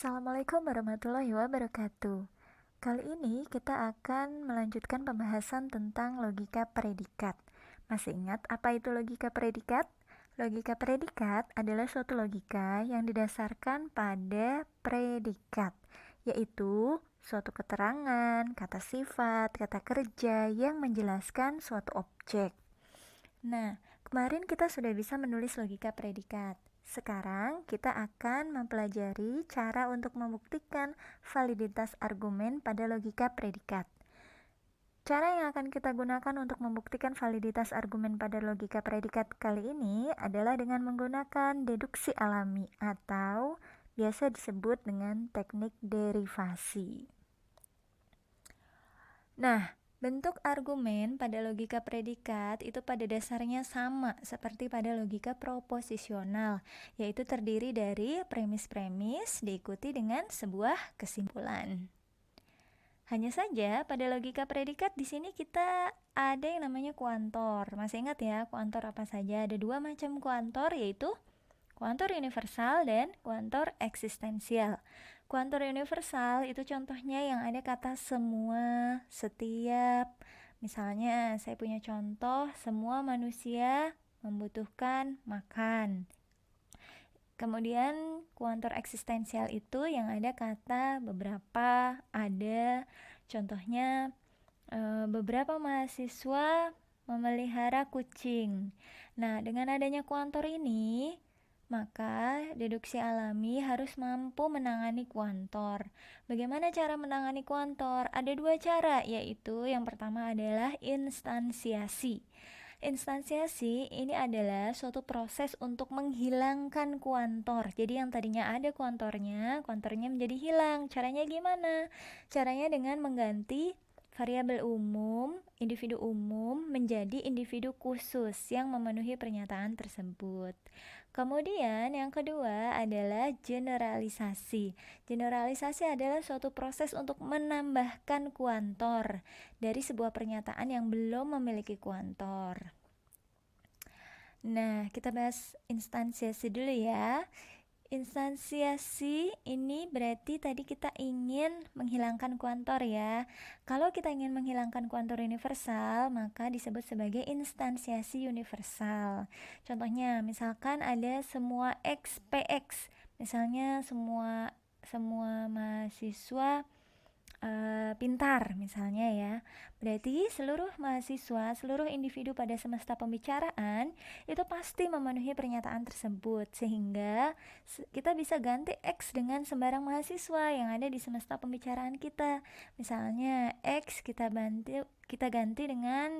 Assalamualaikum warahmatullahi wabarakatuh. Kali ini kita akan melanjutkan pembahasan tentang logika predikat. Masih ingat apa itu logika predikat? Logika predikat adalah suatu logika yang didasarkan pada predikat, yaitu suatu keterangan, kata sifat, kata kerja yang menjelaskan suatu objek. Nah, kemarin kita sudah bisa menulis logika predikat. Sekarang kita akan mempelajari cara untuk membuktikan validitas argumen pada logika predikat. Cara yang akan kita gunakan untuk membuktikan validitas argumen pada logika predikat kali ini adalah dengan menggunakan deduksi alami atau biasa disebut dengan teknik derivasi. Nah, bentuk argumen pada logika predikat itu pada dasarnya sama seperti pada logika proposisional, yaitu terdiri dari premis-premis diikuti dengan sebuah kesimpulan. Hanya saja pada logika predikat di sini kita ada yang namanya kuantor. Masih ingat ya, kuantor apa saja? Ada dua macam kuantor, yaitu kuantor universal dan kuantor eksistensial. Kuantor universal itu contohnya yang ada kata semua, setiap. Misalnya saya punya contoh, semua manusia membutuhkan makan. Kemudian kuantor eksistensial itu yang ada kata beberapa, ada. Contohnya beberapa mahasiswa memelihara kucing. Nah, dengan adanya kuantor ini, maka deduksi alami harus mampu menangani kuantor. Bagaimana cara menangani kuantor? Ada dua cara, yaitu yang pertama adalah instansiasi. Instansiasi ini adalah suatu proses untuk menghilangkan kuantor. Jadi yang tadinya ada kuantornya menjadi hilang. Caranya gimana? Caranya dengan mengganti variabel umum, individu umum menjadi individu khusus yang memenuhi pernyataan tersebut. Kemudian yang kedua adalah generalisasi. Generalisasi adalah suatu proses untuk menambahkan kuantor dari sebuah pernyataan yang belum memiliki kuantor. Nah, kita bahas instansiasi dulu ya. Instansiasi ini berarti tadi kita ingin menghilangkan kuantor ya. Kalau kita ingin menghilangkan kuantor universal, maka disebut sebagai instansiasi universal. Contohnya, misalkan ada semua X PX. Misalnya semua mahasiswa pintar misalnya ya. Berarti seluruh mahasiswa, seluruh individu pada semesta pembicaraan itu pasti memenuhi pernyataan tersebut, sehingga kita bisa ganti X dengan sembarang mahasiswa yang ada di semesta pembicaraan kita. Misalnya X kita ganti dengan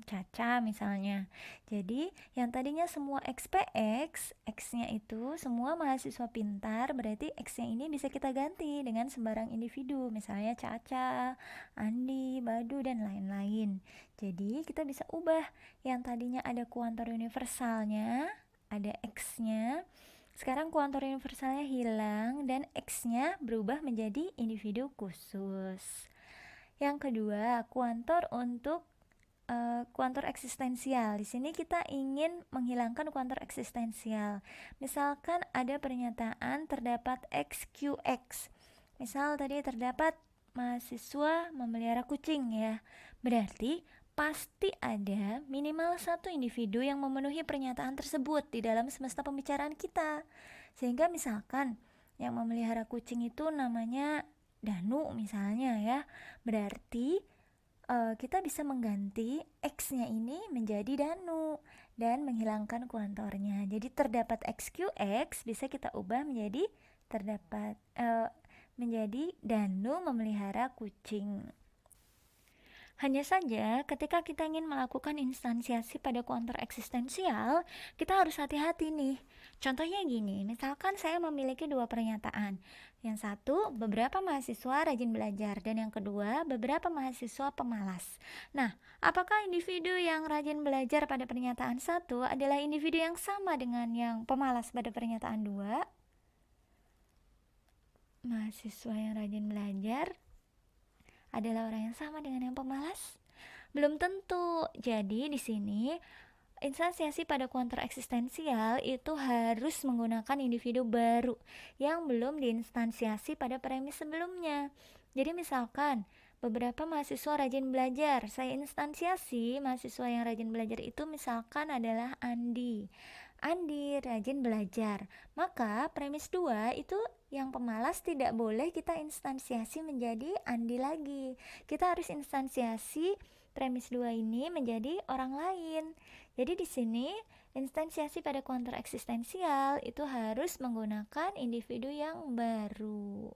Caca misalnya. Jadi yang tadinya semua XPX, X-nya itu semua mahasiswa pintar, berarti X-nya ini bisa kita ganti dengan sembarang individu, misalnya Caca, Andi, Badu, dan lain-lain. Jadi kita bisa ubah yang tadinya ada kuantor universalnya, ada X-nya, sekarang kuantor universalnya hilang dan X-nya berubah menjadi individu khusus. Yang kedua, kuantor untuk kuantor eksistensial. Di sini kita ingin menghilangkan kuantor eksistensial. Misalkan ada pernyataan terdapat XQX. Misal tadi terdapat mahasiswa memelihara kucing ya. Berarti pasti ada minimal satu individu yang memenuhi pernyataan tersebut di dalam semesta pembicaraan kita. Sehingga misalkan yang memelihara kucing itu namanya Danu misalnya ya. Berarti kita bisa mengganti X-nya ini menjadi Danu dan menghilangkan kuantornya. Jadi terdapat XQX bisa kita ubah menjadi menjadi Danu memelihara kucing. Hanya saja ketika kita ingin melakukan instansiasi pada kuantor eksistensial, kita harus hati-hati nih. Contohnya gini, misalkan saya memiliki dua pernyataan. Yang satu, beberapa mahasiswa rajin belajar, dan yang kedua, beberapa mahasiswa pemalas. Nah, apakah individu yang rajin belajar pada pernyataan satu adalah individu yang sama dengan yang pemalas pada pernyataan dua? Mahasiswa yang rajin belajar adalah orang yang sama dengan yang pemalas? Belum tentu. Jadi di sini Instansiasi pada kuantor eksistensial itu harus menggunakan individu baru yang belum diinstansiasi pada premis sebelumnya. Jadi misalkan beberapa mahasiswa rajin belajar, saya instansiasi mahasiswa yang rajin belajar itu misalkan adalah Andi. Andi rajin belajar, maka premis 2 itu yang pemalas tidak boleh kita instansiasi menjadi Andi lagi. Kita harus instansiasi premis 2 ini menjadi orang lain. Jadi di sini instansiasi pada kuantor eksistensial itu harus menggunakan individu yang baru.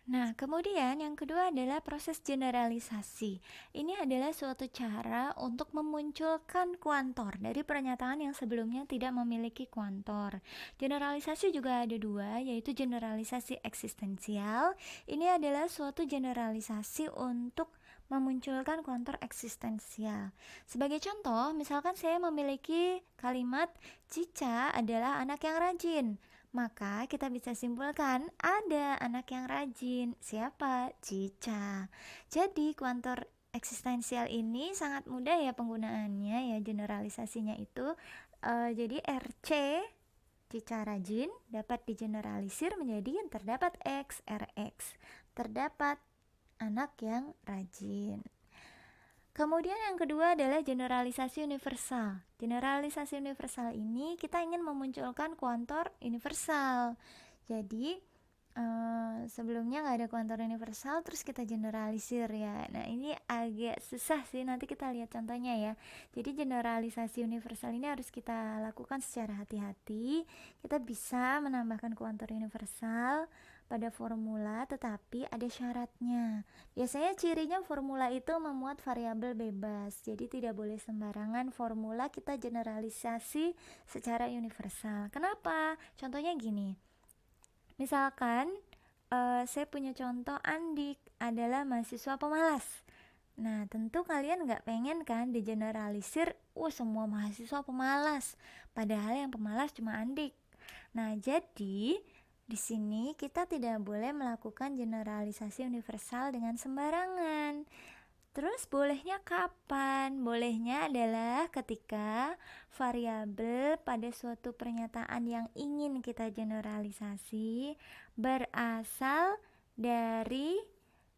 Nah, kemudian yang kedua adalah proses generalisasi. Ini adalah suatu cara untuk memunculkan kuantor dari pernyataan yang sebelumnya tidak memiliki kuantor. Generalisasi juga ada dua, yaitu generalisasi eksistensial. Ini adalah suatu generalisasi untuk memunculkan kuantor eksistensial. Sebagai contoh, misalkan saya memiliki kalimat Cica adalah anak yang rajin. Maka kita bisa simpulkan ada anak yang rajin. Siapa? Cica. Jadi kuantor eksistensial ini sangat mudah ya penggunaannya ya, generalisasinya itu. Jadi RC Cica rajin dapat digeneralisir menjadi terdapat X, RX. Terdapat anak yang rajin. Kemudian yang kedua adalah generalisasi universal. Generalisasi universal ini kita ingin memunculkan kuantor universal. Jadi sebelumnya nggak ada kuantor universal, terus kita generalisir ya. Nah ini agak susah sih, nanti kita lihat contohnya ya. Jadi generalisasi universal ini harus kita lakukan secara hati-hati. Kita bisa menambahkan kuantor universal pada formula, tetapi ada syaratnya. Biasanya cirinya formula itu memuat variabel bebas, jadi tidak boleh sembarangan formula kita generalisasi secara universal. Kenapa? Contohnya gini, misalkan saya punya contoh Andik adalah mahasiswa pemalas. Nah tentu kalian gak pengen kan digeneralisir semua mahasiswa pemalas, padahal yang pemalas cuma Andik. Nah jadi di sini kita tidak boleh melakukan generalisasi universal dengan sembarangan. Terus bolehnya kapan? Bolehnya adalah ketika variabel pada suatu pernyataan yang ingin kita generalisasi berasal dari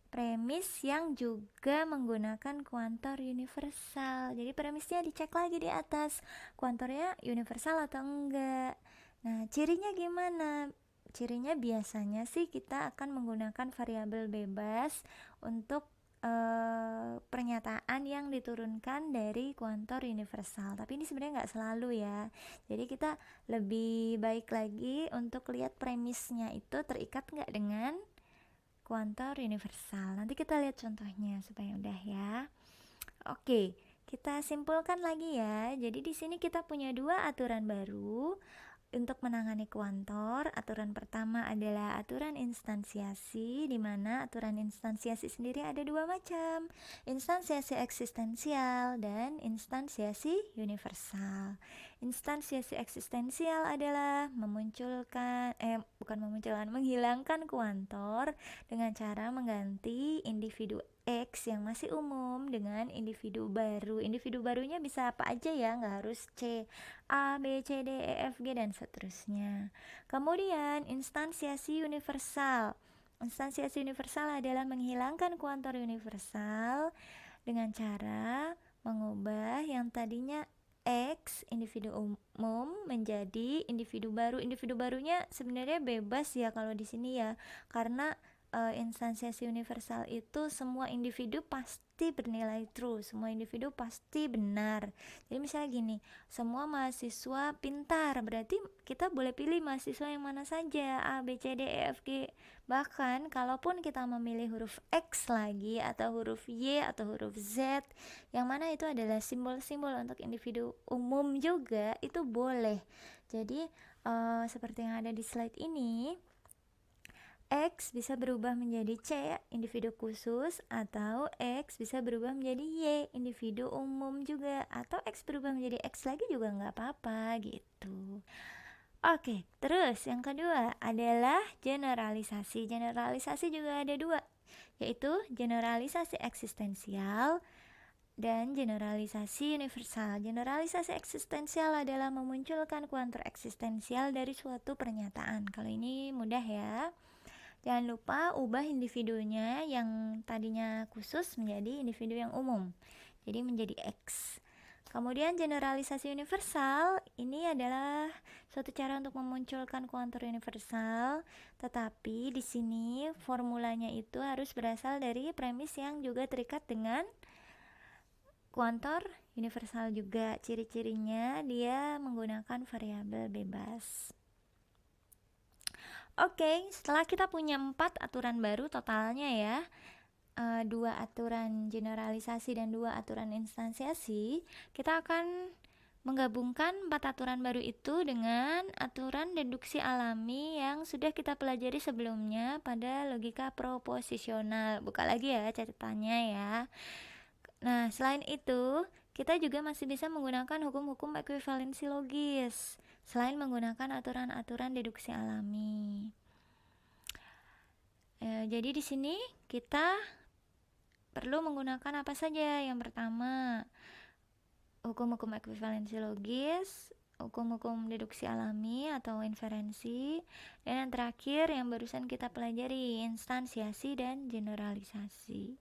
premis yang juga menggunakan kuantor universal. Jadi premisnya dicek lagi di atas, kuantornya universal atau enggak. Nah, cirinya gimana? Cirinya biasanya sih kita akan menggunakan variabel bebas untuk pernyataan yang diturunkan dari kuantor universal, tapi ini sebenarnya nggak selalu ya. Jadi kita lebih baik lagi untuk lihat premisnya itu terikat nggak dengan kuantor universal. Nanti kita lihat contohnya supaya udah ya. Oke, kita simpulkan lagi ya. Jadi di sini kita punya dua aturan baru untuk menangani kuantor. Aturan pertama adalah aturan instansiasi, di mana aturan instansiasi sendiri ada dua macam, instansiasi eksistensial dan instansiasi universal. Instansiasi eksistensial adalah menghilangkan kuantor dengan cara mengganti individu X yang masih umum dengan individu baru. Individu barunya bisa apa aja ya, nggak harus C, A, B, C, D, E, F, G, dan seterusnya. Kemudian instansiasi universal. Instansiasi universal adalah menghilangkan kuantor universal dengan cara mengubah yang tadinya X individu umum menjadi individu baru. Individu barunya sebenarnya bebas ya kalau di sini ya, karena instansiasi universal itu semua individu pasti bernilai true, semua individu pasti benar. Jadi misalnya gini, semua mahasiswa pintar, berarti kita boleh pilih mahasiswa yang mana saja, A, B, C, D, E, F, G. Bahkan kalaupun kita memilih huruf X lagi atau huruf Y atau huruf Z, yang mana itu adalah simbol-simbol untuk individu umum juga, itu boleh. Jadi seperti yang ada di slide ini, X bisa berubah menjadi C, individu khusus, atau X bisa berubah menjadi Y, individu umum juga, atau X berubah menjadi X lagi juga nggak apa-apa gitu. Oke, terus yang kedua adalah generalisasi. Generalisasi juga ada dua, yaitu generalisasi eksistensial dan generalisasi universal. Generalisasi eksistensial adalah memunculkan kuantum eksistensial dari suatu pernyataan. Kalau ini mudah ya. Jangan lupa ubah individunya yang tadinya khusus menjadi individu yang umum. Jadi menjadi X. Kemudian generalisasi universal ini adalah suatu cara untuk memunculkan kuantum universal, tetapi di sini formulanya itu harus berasal dari premis yang juga terikat dengan kuantum universal juga. Ciri-cirinya dia menggunakan variabel bebas. Oke, setelah kita punya 4 aturan baru totalnya ya, 2 aturan generalisasi dan 2 aturan instansiasi, kita akan menggabungkan 4 aturan baru itu dengan aturan deduksi alami yang sudah kita pelajari sebelumnya pada logika proposisional. Buka lagi ya catatannya ya. Nah, selain itu, kita juga masih bisa menggunakan hukum-hukum ekuivalensi logis selain menggunakan aturan-aturan deduksi alami. Jadi di sini kita perlu menggunakan apa saja? Yang pertama, hukum-hukum ekuivalensi logis, hukum-hukum deduksi alami atau inferensi, dan yang terakhir yang barusan kita pelajari, instansiasi dan generalisasi.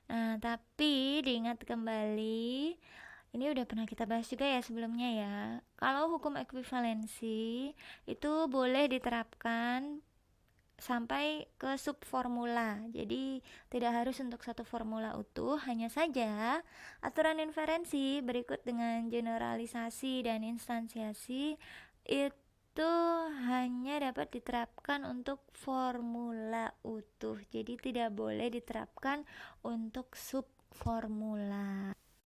Nah, tapi diingat kembali, ini udah pernah kita bahas juga ya sebelumnya ya. Kalau hukum ekuivalensi itu boleh diterapkan sampai ke subformula. Jadi tidak harus untuk satu formula utuh, hanya saja aturan inferensi berikut dengan generalisasi dan instansiasi itu hanya dapat diterapkan untuk formula utuh. Jadi tidak boleh diterapkan untuk subformula.